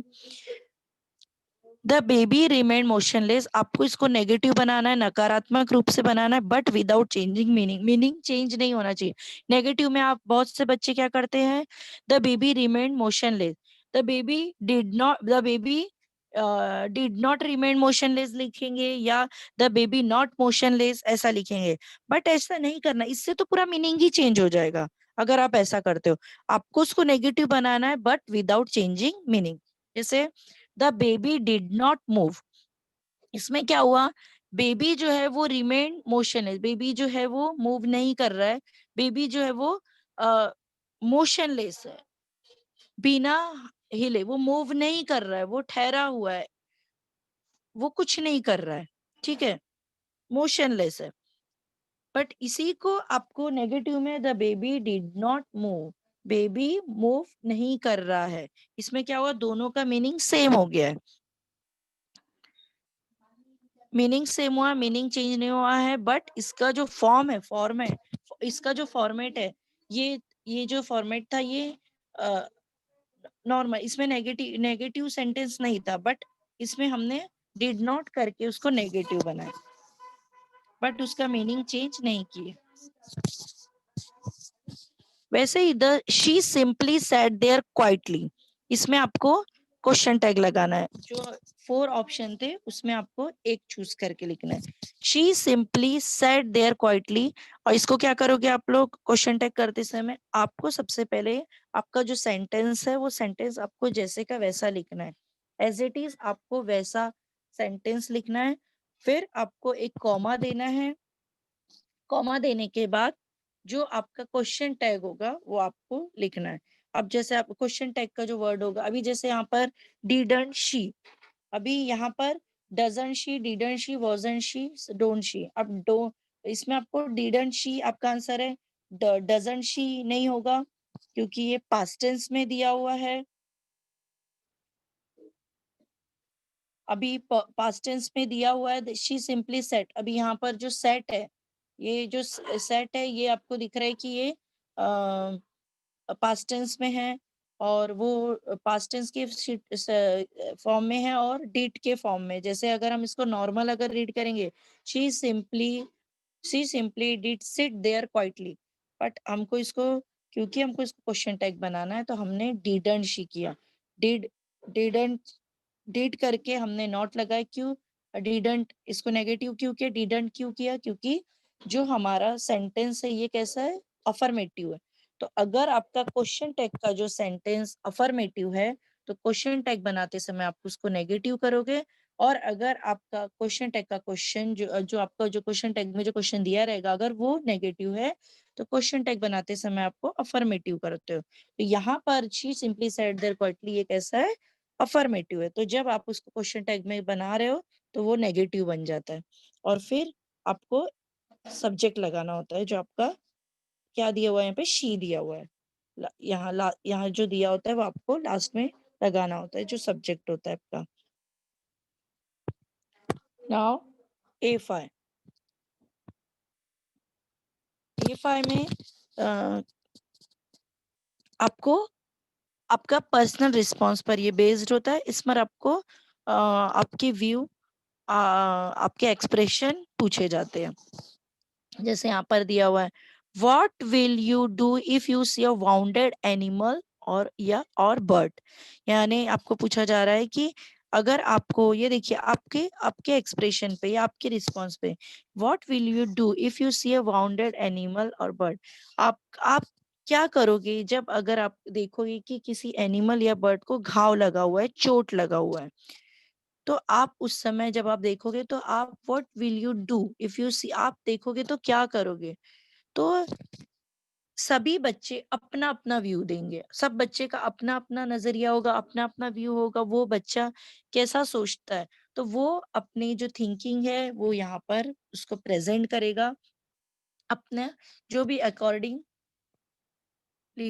द बेबी रिमेन मोशनलेस, आपको इसको नेगेटिव बनाना है, नकारात्मक रूप से बनाना है, but without changing meaning, meaning change नहीं होना चाहिए। नेगेटिव में आप, बहुत से बच्चे क्या करते हैं, the baby remain motionless, the baby did not, the baby did not remain motionless लिखेंगे, या द बेबी नॉट मोशनलेस ऐसा लिखेंगे। बट ऐसा नहीं करना, इससे तो पूरा मीनिंग ही चेंज हो जाएगा। अगर आप ऐसा करते हो, आपको उसको नेगेटिव बनाना है बट विदाउट चेंजिंग मीनिंग। जैसे the baby did not move, इसमें क्या हुआ, बेबी जो है वो रिमेन मोशनलेस, बेबी जो है वो मूव नहीं कर रहा है, बेबी जो है वो मोशनलेस है, बिना हिले, वो मूव नहीं कर रहा है, वो ठहरा हुआ है, वो कुछ नहीं कर रहा है, ठीक है, मोशनलेस है। बट इसी को आपको नेगेटिव में, the baby did not move, baby move नहीं कर रहा है, इसमें क्या हुआ, दोनों का मीनिंग सेम हो गया है। मीनिंग सेम हुआ, मीनिंग चेंज नहीं हुआ है, बट इसका जो फॉर्म है, फॉर्मेट, इसका जो फॉर्मेट है, ये जो फॉर्मेट था, ये नॉर्मल, इसमें नेगेटिव, नेगेटिव सेंटेंस नहीं था, बट इसमें हमने डिड नॉट करके उसको नेगेटिव बनाया, बट उसका मीनिंग चेंज नहीं किए। वैसे ही the she simply sat there quietly, इसमें आपको क्वेश्चन टैग लगाना है। जो 4 ऑप्शन थे, उसमें आपको एक चूज करके लिखना है। She simply sat there quietly. और इसको क्या करोगे आप लोग क्वेश्चन टैग करते समय, आपको सबसे पहले आपका जो सेंटेंस है वो सेंटेंस आपको जैसे का वैसा लिखना है, एज इट इज आपको वैसा सेंटेंस लिखना है। फिर आपको एक कॉमा देना है। कॉमा देने के बाद जो आपका क्वेश्चन टैग होगा वो आपको लिखना है। अब जैसे आप क्वेश्चन टैग का जो वर्ड होगा, अभी जैसे यहाँ पर डिडंट शी, अभी यहाँ पर doesn't she, didn't she, wasn't she, don't she. अब डो इसमें आपको डिडंट शी आपका आंसर है, डजंट शी नहीं होगा क्योंकि ये पास्ट टेंस में दिया हुआ है। अभी पास्ट टेंस में दिया हुआ है शी सिंपली सेट। अभी यहाँ पर जो सेट है, ये जो सेट है ये आपको दिख रहा है कि ये पास्ट टेंस में है और वो पास्ट टेंस के फॉर्म में है और डिड के फॉर्म में। जैसे अगर हम इसको नॉर्मल अगर रीड करेंगे, she simply did sit there quietly, but हमको इसको, क्योंकि हमको इसको क्वेश्चन टैग बनाना है तो हमने डिडंट शी किया। डिड डिडंट डिड करके हमने नॉट लगाया। क्यों डिडंट इसको नेगेटिव क्यों किया, डिडंट क्यों किया, क्योंकि जो हमारा सेंटेंस है ये कैसा है, अफर्मेटिव है। तो अगर आपका क्वेश्चन टैग का जो सेंटेंस अफर्मेटिव है तो क्वेश्चन टैग बनाते समय आप उसको नेगेटिव करोगे। और अगर आपका क्वेश्चन टैग का क्वेश्चन जो आपका जो क्वेश्चन टैग में जो क्वेश्चन दिया रहेगा अगर वो नेगेटिव है तो क्वेश्चन टैग बनाते समय आपको अफर्मेटिव करते हो। तो यहाँ पर she simply sat there quietly ये कैसा है, अफर्मेटिव है। तो जब आप उसको क्वेश्चन टैग में बना रहे हो तो वो नेगेटिव बन जाता है। और फिर आपको सब्जेक्ट लगाना होता है, जो आपका क्या दिया हुआ है, यहाँ पे शी दिया हुआ है। यहाँ जो दिया होता है वो आपको लास्ट में लगाना होता है, जो सब्जेक्ट होता है आपका। नाउ A5 में आपको आपका पर्सनल रिस्पॉन्स पर ये बेस्ड होता है। इस पर आपको आपके व्यू आपके एक्सप्रेशन पूछे जाते हैं। जैसे यहाँ पर दिया हुआ है, what will you do if you see a wounded animal or bird. यानी आपको पूछा जा रहा है कि अगर आपको, ये देखिए आपके आपके एक्सप्रेशन पे या आपके रिस्पॉन्स पे, what will you do if you see a wounded animal or bird. आप क्या करोगे जब अगर आप देखोगे कि किसी एनिमल या बर्ड को घाव लगा हुआ है, चोट लगा हुआ है। तो आप उस समय जब आप देखोगे तो आप what will you do if you see, आप देखोगे तो क्या करोगे। तो सभी बच्चे अपना अपना व्यू देंगे, सब बच्चे का अपना अपना नजरिया होगा, अपना अपना व्यू होगा, वो बच्चा कैसा सोचता है तो वो अपनी जो थिंकिंग है वो यहाँ पर उसको प्रेजेंट करेगा, अपना जो भी अकॉर्डिंगली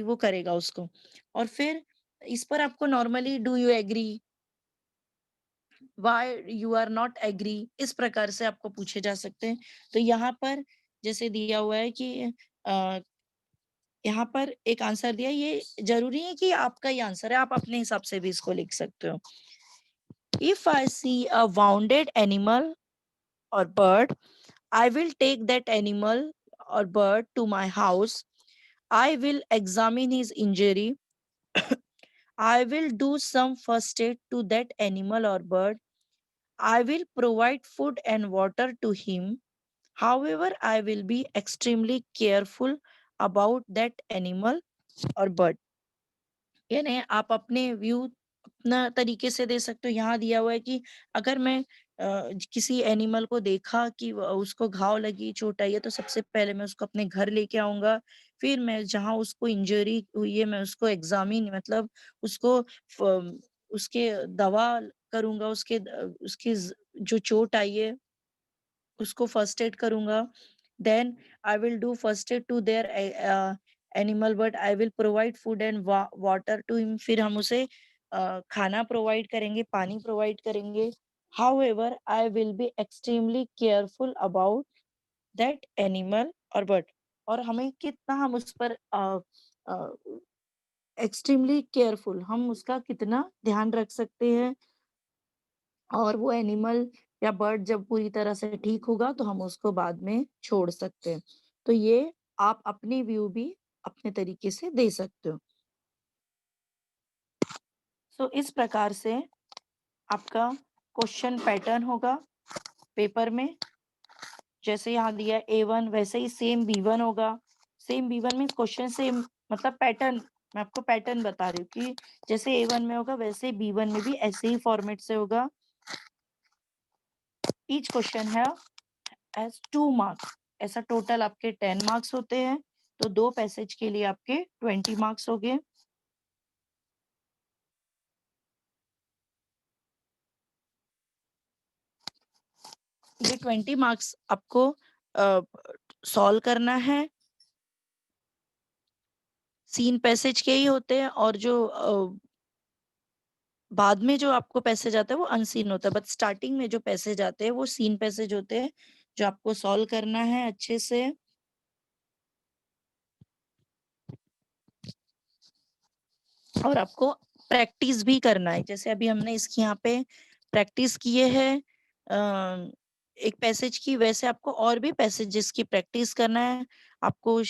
वो करेगा उसको। और फिर इस पर आपको normally do you agree, why you are not agree, इस प्रकार से आपको पूछे जा सकते हैं। तो यहाँ पर जैसे दिया हुआ है कि यहाँ पर एक आंसर दिया, ये जरूरी है कि आपका ही आंसर है, आप अपने हिसाब से भी इसको लिख सकते हो। If I see a wounded animal or bird, I will take that animal or bird to my house. I will examine his injury. I will do some first aid to that animal or bird. I will provide food and water to him. However, I will be extremely careful about that animal or bird. यानी आप अपने view अपना तरीके से दे सकते हो। यहाँ दिया हुआ है कि अगर मैं किसी एनिमल को देखा कि उसको घाव लगी, चोट आई है, तो सबसे पहले मैं उसको अपने घर लेके आऊंगा। फिर मैं जहाँ उसको इंजरी हुई है मैं उसको एग्जामिन, मतलब उसको उसके दवा करूंगा, उसकी जो चोट आई है उसको फर्स्ट एड करूंगा। Then I will do first aid to their animal, but I will provide food and water to him. फिर हम उसे खाना प्रोवाइड करेंगे, पानी प्रोवाइड करेंगे। However, I will be extremely careful about that animal or bird। और हमें कितना हम उस पर एक्सट्रीमली केयरफुल, हम उसका कितना ध्यान रख सकते हैं। और वो एनिमल या बर्ड जब पूरी तरह से ठीक होगा तो हम उसको बाद में छोड़ सकते हैं। तो ये आप अपनी व्यू भी अपने तरीके से दे सकते हो। सो इस प्रकार से आपका क्वेश्चन पैटर्न होगा पेपर में, जैसे यहाँ दिया A1 वैसे ही सेम B1 होगा। सेम B1 में क्वेश्चन सेम, मतलब पैटर्न, मैं आपको पैटर्न बता रही हूँ कि जैसे A1 में होगा वैसे B1 में भी ऐसे ही फॉर्मेट से होगा। ईच क्वेश्चन है एज 2 मार्क्स, ऐसा टोटल आपके 10 मार्क्स होते हैं, तो 2 पैसेज के लिए आपके 20 मार्क्स हो गए। ये 20 मार्क्स आपको सॉल्व करना है, सीन पैसेज के ही होते हैं, और जो बाद में जो आपको पैसेज आता है वो अनसीन होता है, बट स्टार्टिंग में जो पैसेज आते हैं वो सीन पैसेज होते हैं, जो आपको सॉल्व करना है अच्छे से। और आपको प्रैक्टिस भी करना है, जैसे अभी हमने इसकी यहाँ पे प्रैक्टिस किए हैं एक पैसेज की, वैसे आपको और भी पैसेजेस की प्रैक्टिस करना है। आपको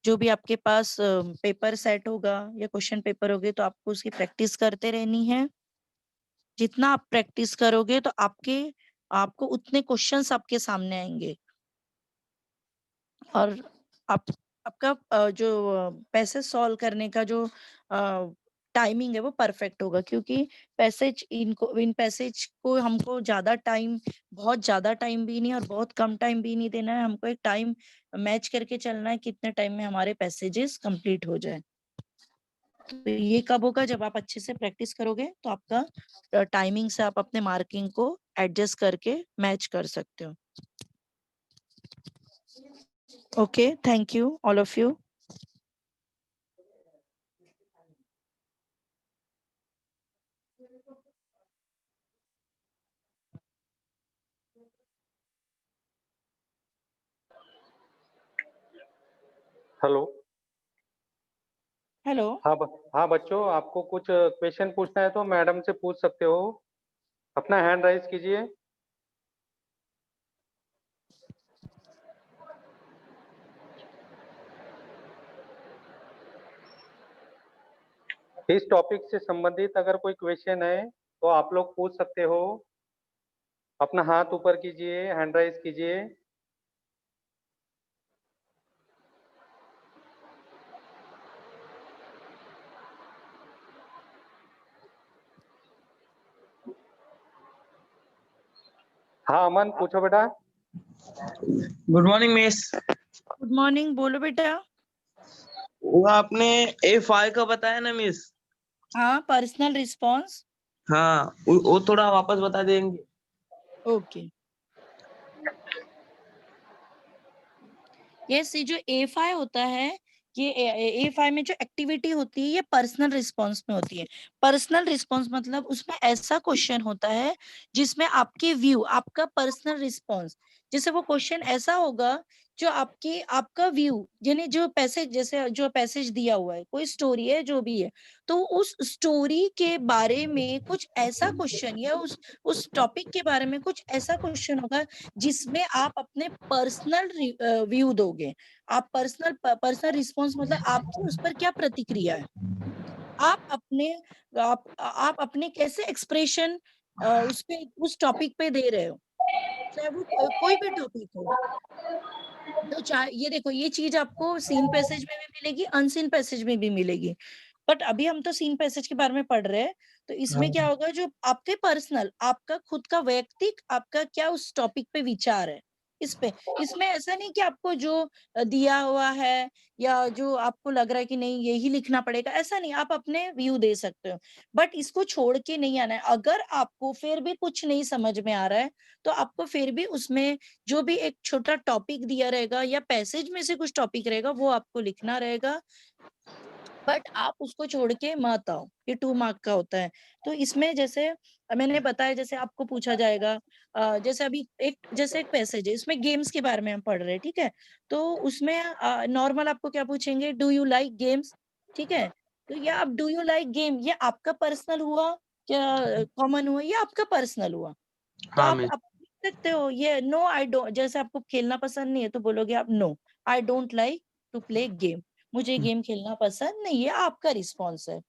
जो भी आपके पास पेपर सेट होगा या क्वेश्चन पेपर होगे तो आपको उसकी प्रैक्टिस करते रहनी है। जितना आप प्रैक्टिस करोगे तो आपको उतने क्वेश्चंस आपके सामने आएंगे, और आपका जो पैसेज सॉल्व करने का जो टाइमिंग है वो परफेक्ट होगा, क्योंकि इन पैसेज को हमको बहुत ज्यादा टाइम भी नहीं और बहुत कम टाइम भी नहीं देना है, हमको एक टाइम मैच करके चलना है, कितने टाइम में हमारे पैसेजेस कंप्लीट हो जाए। तो ये कब होगा, जब आप अच्छे से प्रैक्टिस करोगे तो आपका टाइमिंग से आप अपने मार्किंग को एडजस्ट करके मैच कर सकते हो। Okay, thank you all of you. Hello. Hello. हाँ बच्चों, आपको कुछ क्वेश्चन पूछना है तो मैडम से पूछ सकते हो। अपना हैंड राइज कीजिए। इस टॉपिक से संबंधित अगर कोई क्वेश्चन है तो आप लोग पूछ सकते हो। अपना हाथ ऊपर कीजिए, हैंड राइज कीजिए। हाँ अमन, पूछो बेटा। Good morning miss. Good morning, बोलो बेटा। वो आपने A5 का बताया ना मिस? हाँ, पर्सनल रिस्पॉन्स। हाँ, वो थोड़ा वापस बता देंगे? ओके, यस, ये जो A5 होता है, ये A5 में जो एक्टिविटी होती है ये पर्सनल रिस्पॉन्स में होती है। पर्सनल रिस्पॉन्स मतलब उसमें ऐसा क्वेश्चन होता है जिसमें आपके व्यू, आपका पर्सनल रिस्पॉन्स, जैसे वो क्वेश्चन ऐसा होगा जो आपका व्यू, यानी जो पैसेज, जैसे जो पैसेज दिया हुआ है, कोई स्टोरी है जो भी है, तो उस स्टोरी के बारे में कुछ ऐसा क्वेश्चन, या उस टॉपिक के बारे में कुछ ऐसा क्वेश्चन होगा जिसमें आप अपने पर्सनल व्यू दोगे। आप पर्सनल रिस्पॉन्स मतलब आपकी उस पर क्या प्रतिक्रिया है, आप अपने आप अपने कैसे एक्सप्रेशन उस टॉपिक पे दे रहे हो, चाहे वो कोई भी टॉपिक हो। तो चाहे ये देखो, ये चीज आपको सीन पैसेज में भी मिलेगी, अनसीन पैसेज में भी मिलेगी, बट अभी हम तो सीन पैसेज के बारे में पढ़ रहे हैं। तो इसमें क्या होगा, जो आपके पर्सनल, आपका खुद का वैयक्तिक, आपका क्या उस टॉपिक पे विचार है इस पे। इसमें ऐसा नहीं कि आपको जो दिया हुआ है या जो आपको लग रहा है कि नहीं यही लिखना पड़ेगा, ऐसा नहीं, आप अपने व्यू दे सकते हो, बट इसको छोड़ के नहीं आना है। अगर आपको फिर भी कुछ नहीं समझ में आ रहा है तो आपको फिर भी उसमें जो भी एक छोटा टॉपिक दिया रहेगा या पैसेज में से कुछ टॉपिक रहेगा वो आपको लिखना रहेगा, बट आप उसको छोड़ के मत आओ। ये 2 मार्क का होता है। तो इसमें जैसे मैंने बताया, जैसे आपको पूछा जाएगा जैसे अभी एक पैसेज है, इसमें गेम्स के बारे में हम पढ़ रहे हैं, ठीक है। तो उसमें नॉर्मल आपको क्या पूछेंगे, डू यू लाइक गेम्स, ठीक है। तो ये आप डू यू लाइक गेम, ये आपका पर्सनल हुआ क्या कॉमन हुआ, ये आपका पर्सनल हुआ। तो हाँ आप मिस। लिख सकते हो ये नो आई डोंट, जैसे आपको खेलना पसंद नहीं है तो बोलोगे आप no I don't like to play game, मुझे गेम खेलना पसंद नहीं है, आपका रिस्पॉन्स है,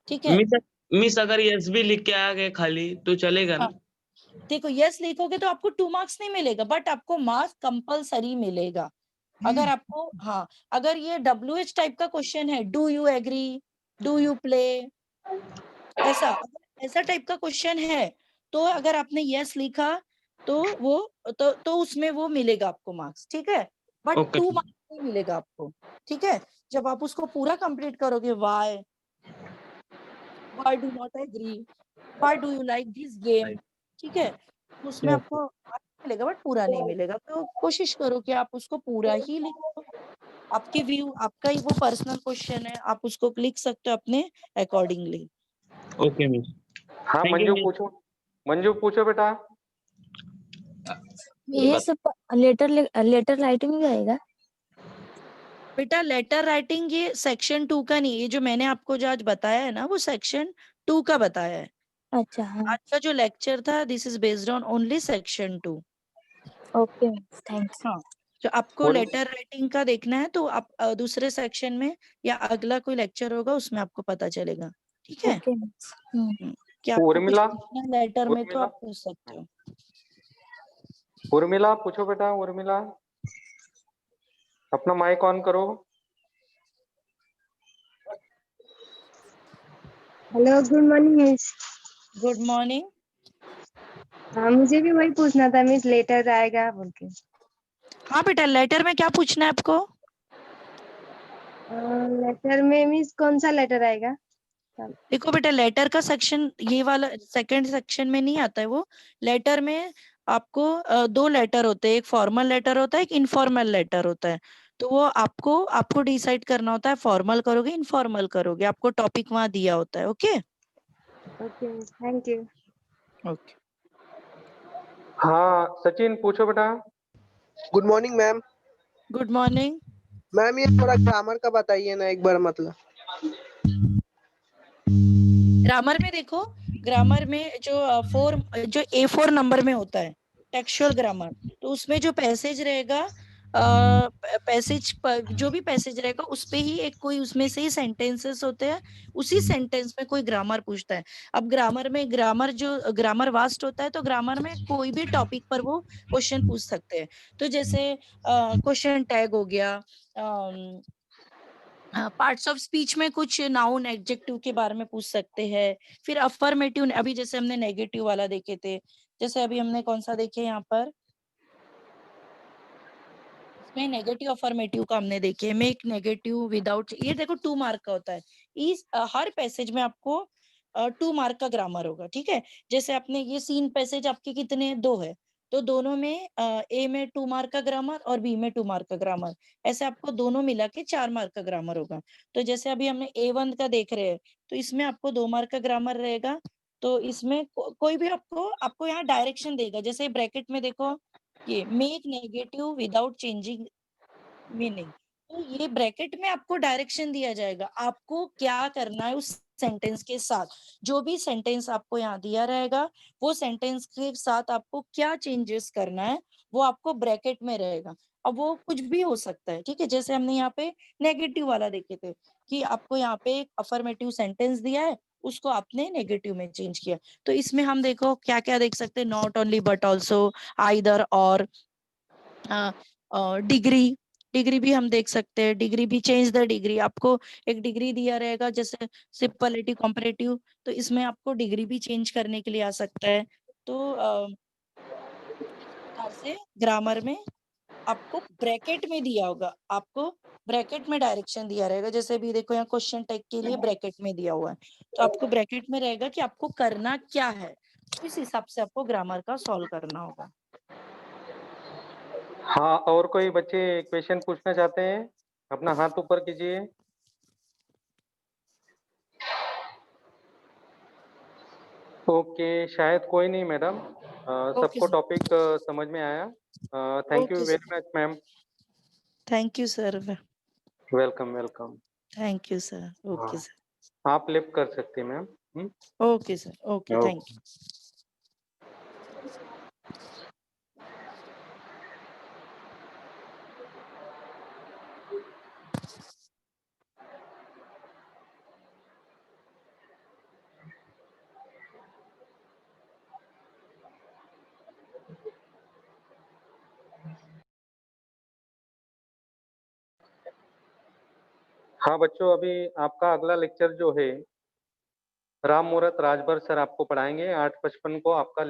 ठीक है। मिस मिस अगर यस भी लिख के आ गए खाली तो चलेगा ना? देखो यस लिखोगे तो आपको 2 मार्क्स नहीं मिलेगा, बट आपको मार्क्स कंपलसरी मिलेगा। अगर आपको अगर ये WH टाइप का क्वेश्चन है, do you agree, do you play, ऐसा टाइप का क्वेश्चन है, तो अगर आपने यस लिखा तो वो तो उसमें वो मिलेगा आपको मार्क्स, ठीक है? बट ओके 2 मार्क्स नहीं मिलेगा आपको, ठीक है? जब आप उसको पूरा कंप्लीट करोगे, why do not agree, why do you like this game, ठीक है? उसमें आपको मार्क्स मिलेगा बट पूरा नहीं मिलेगा। तो कोशिश करो कि आप उसको पूरा ही लिखो। आपकी व्यू, आपका ही वो पर्सनल क्वेश्चन है, आप उसको लिख सकते हो अपने अकॉर्डिंगली। Okay miss. हाँ थैंक यू मंजू मिस। पूछो, मंजू पूछो बेटा। ये सब लेटर राइटिंग भी आएगा? बेटा लेटर राइटिंग ये सेक्शन 2 का नहीं, ये जो मैंने आपको जो आज बताया है ना, वो सेक्शन 2 का बताया है। अच्छा हाँ, आज का जो लेक्चर था, this is based on only section 2। Okay miss, thanks. हाँ, तो आपको और लेटर राइटिंग का देखना है तो आप दूसरे सेक्शन में या अगला कोई लेक्चर होगा उसमें आपको पता चलेगा, ठीक है? Okay miss. कि आपको कुछ उर्मिला, पूछना है लेटर में तो उर्मिला, आप पूछ सकते हो। उर्मिला पूछो बेटा। उर्मिला, अपना माइक ऑन करो। Hello, good morning miss. Good morning. हाँ, मुझे भी वही पूछना था मिस, लेटर आएगा बोल के। हाँ बेटा, लेटर में क्या पूछना है आपको? लेटर में मिस कौन सा लेटर आएगा? देखो बेटा, लेटर का सेक्शन ये वाला सेकंड सेक्शन में नहीं आता है। वो लेटर में आपको 2 लेटर होते हैं, एक फॉर्मल लेटर होता है, एक इनफॉर्मल लेटर होता है। तो वो आपको आपको डिसाइड करना होता है, फॉर्मल करोगे इनफॉर्मल करोगे, आपको टॉपिक वहां दिया होता है। Okay okay miss, thank you. Okay. हाँ सचिन पूछो बेटा। Good morning ma'am. Good morning. Ma'am ये थोड़ा ग्रामर का बताइए ना एक बार, मतलब। ग्रामर में देखो, ग्रामर में जो A4 नंबर में होता है टेक्सचुअल ग्रामर, तो उसमें जो पैसेज रहेगा, जो भी पैसेज रहेगा उस पे ही एक कोई उसमें से ही सेंटेंसेस होते हैं, उसी सेंटेंस में कोई ग्रामर पूछता है। अब ग्रामर वास्ट होता है, तो ग्रामर में कोई भी टॉपिक पर वो क्वेश्चन पूछ सकते हैं। तो जैसे क्वेश्चन टैग हो गया, पार्ट्स ऑफ स्पीच में कुछ नाउन एडजेक्टिव के बारे में पूछ सकते हैं। फिर अफर्मेटिव, अभी जैसे हमने नेगेटिव वाला देखे थे, जैसे अभी हमने कौन सा देखे यहाँ पर, इसमें नेगेटिव अफर्मेटिव का हमने देखे, मेक नेगेटिव विदाउट, ये देखो 2 मार्क का होता है। इस हर पैसेज में आपको 2 मार्क का ग्रामर होगा, ठीक है? जैसे आपने ये सीन पैसेज आपके कितने 2 है, तो दोनों में ए में 2 मार्क का ग्रामर और बी में 2 मार्क का ग्रामर, ऐसे आपको दोनों मिला के 4 मार्क का ग्रामर होगा। तो जैसे अभी हमने A1 का देख रहे हैं, तो इसमें आपको 2 मार्क का ग्रामर रहेगा। तो इसमें कोई भी आपको यहाँ डायरेक्शन देगा, जैसे ब्रैकेट में देखो, ये make negative without changing meaning, तो ये ब्रैकेट में आपको डायरेक्शन दिया जाएगा, आपको क्या करना है उस सेंटेंस के साथ। जो भी सेंटेंस आपको यहाँ दिया रहेगा, वो सेंटेंस के साथ आपको क्या चेंजेस करना है, वो आपको ब्रैकेट में रहेगा। अब वो कुछ भी हो सकता है, ठीक है? जैसे हमने यहाँ पे नेगेटिव वाला देखे थे कि आपको यहाँ पे एक अफर्मेटिव सेंटेंस दिया है, उसको आपने नेगेटिव में चेंज किया। तो इसमें हम देखो क्या क्या देख सकते हैं, not only but also, either और, डिग्री, डिग्री भी हम देख सकते हैं। डिग्री भी, चेंज द डिग्री, आपको एक डिग्री दिया रहेगा जैसे सिंपलिटी कंपैरेटिव, तो इसमें आपको डिग्री भी चेंज करने के लिए आ सकता है। तो इस प्रकार से ग्रामर में आपको ब्रैकेट में दिया होगा, आपको ब्रैकेट में डायरेक्शन दिया रहेगा। जैसे भी देखो यहाँ क्वेश्चन टैग के लिए ब्रैकेट में दिया हुआ है, तो आपको ब्रैकेट में रहेगा कि आपको करना क्या है, तो इस हिसाब से आपको ग्रामर का सॉल्व करना होगा। हाँ और कोई बच्चे क्वेश्चन पूछना चाहते हैं, अपना हाथ ऊपर कीजिए। ओके, शायद कोई नहीं मैडम। ओके सबको सर। टॉपिक समझ में आया। Thank you okay very sir. Much ma'am. Thank you sir. Welcome welcome. Thank you sir. हाँ, ओके सर। आप लिफ्ट कर सकते हैं ma'am. Okay sir. Okay, thank okay. You. हाँ बच्चों, अभी आपका अगला लेक्चर जो है राम मूरत राजभर सर आपको पढ़ाएंगे। 8:55 को आपका